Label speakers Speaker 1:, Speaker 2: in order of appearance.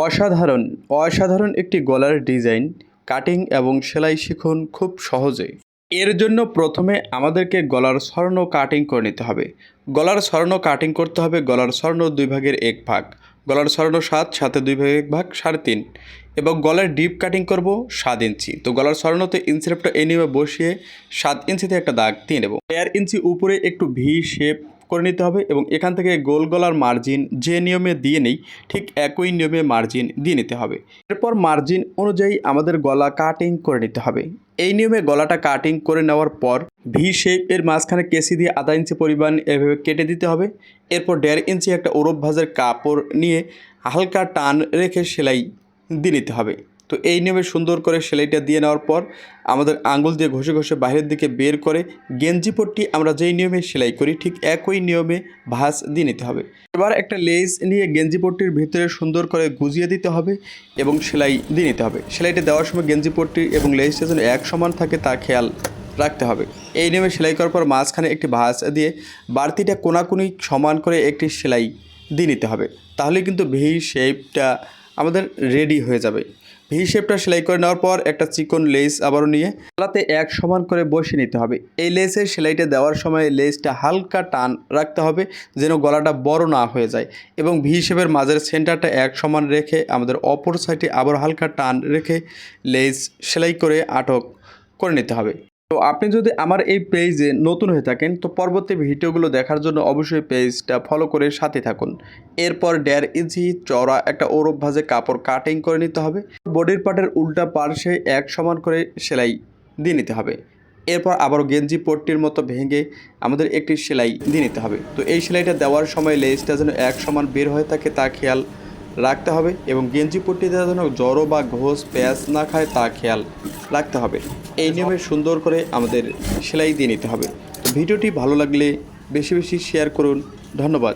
Speaker 1: অসাধারণ অসাধারণ একটি গলার ডিজাইন কাটিং এবং সেলাই শিখুন খুব সহজে। এর জন্য প্রথমে আমাদেরকে গলার স্বর্ণ কাটিং করে নিতে হবে। গলার স্বর্ণ কাটিং করতে হবে গলার স্বর্ণ 2 ভাগের 1 ভাগ, গলার স্বর্ণ 7 7 2 ভাগের 1 ভাগ 3.5, এবং গলার ডিপ কাটিং করব 7 ইঞ্চি। তো গলার স্বর্ণতে ইঞ্চিরেপটা এই নিয়মে বসিয়ে 7 ইঞ্চিতে একটা দাগ দিয়ে নেব। 1.5 ইঞ্চি উপরে একটু ভি শেপ করে নিতে হবে এবং এখান থেকে গোল গলার মার্জিন যে নিয়মে দিয়ে নেই ঠিক একই নিয়মে মার্জিন দিয়ে নিতে হবে। এরপর মার্জিন অনুযায়ী আমাদের গলা কাটিং করে নিতে হবে। এই নিয়মে গলাটা কাটিং করে নেওয়ার পর ভি শেপের মাঝখানে কেসি দিয়ে আধা ইঞ্চি পরিমাণ এভাবে কেটে দিতে হবে। এরপর 1.5 ইঞ্চি একটা ওরব ভাঁজের কাপড় নিয়ে হালকা টান রেখে সেলাই দিয়ে নিতে হবে। তো এই নিয়মে সুন্দর করে সেলাইটা দিয়ে নেওয়ার পর আমাদের আঙুল দিয়ে ঘষে ঘষে বাইরের দিকে বের করে গেঞ্জি পট্টি আমরা যেই নিয়মে সেলাই করি ঠিক একই নিয়মে ভাঁজ দিয়ে নিতে হবে। এবার একটা লেস নিয়ে গেঞ্জি পট্টির ভিতরে সুন্দর করে গুজিয়ে দিতে হবে এবং সেলাই দিয়ে নিতে হবে। সেলাইটা দেওয়ার সময় গেঞ্জি পট্টি এবং লেসটা যেন এক সমান থাকে তা খেয়াল রাখতে হবে। এই নিয়মে সেলাই করার পর মাঝখানে একটি ভাঁজ দিয়ে বাড়তিটা কোনাকুনি সমান করে একটি সেলাই দিয়ে নিতে হবে। তাহলে কিন্তু ভি শেপটা আমাদের রেডি হয়ে যাবে। ভি শেপটা সেলাই করে নেওয়ার পর একটা চিকন লেস আবারও নিয়ে গলাতে এক সমান করে বসিয়ে নিতে হবে। এই লেসের সেলাইটা দেওয়ার সময় লেসটা হালকা টান রাখতে হবে যেন গলাটা বড় না হয়ে যায়, এবং ভি শেপের মাঝের সেন্টারটা এক সমান রেখে আমাদের অপর সাইডে আবার হালকা টান রেখে লেস সেলাই করে আটক করে নিতে হবে। তো আপনি যদি আমার এই পেজে নতুন হয়ে থাকেন তো পরবর্তী ভিডিওগুলো দেখার জন্য অবশ্যই পেজটা ফলো করে সাথে থাকুন। এরপর 1.5 ইঞ্চি চওড়া একটা ওরব ভাঁজে কাপড় কাটিং করে নিতে হবে। বডির পার্টের উল্টা পার্শ্বে এক সমান করে সেলাই দিয়ে নিতে হবে। এরপর আবারও গেঞ্জি পট্টির মতো ভেঙে আমাদের একটি সেলাই দিয়ে নিতে হবে। তো এই সেলাইটা দেওয়ার সময় লেসটা যেন এক সমান বের হয়ে থাকে তা খেয়াল রাখতে হবে, এবং গেঞ্জি পট্টিতে যেন জড়ো বা ঘোষ প্যাঁচ না খায় তা খেয়াল রাখতে হবে। এই নিয়মে সুন্দর করে আমাদের সেলাই দিয়ে নিতে হবে। তো ভিডিওটি ভালো লাগলে বেশি বেশি শেয়ার করুন। ধন্যবাদ।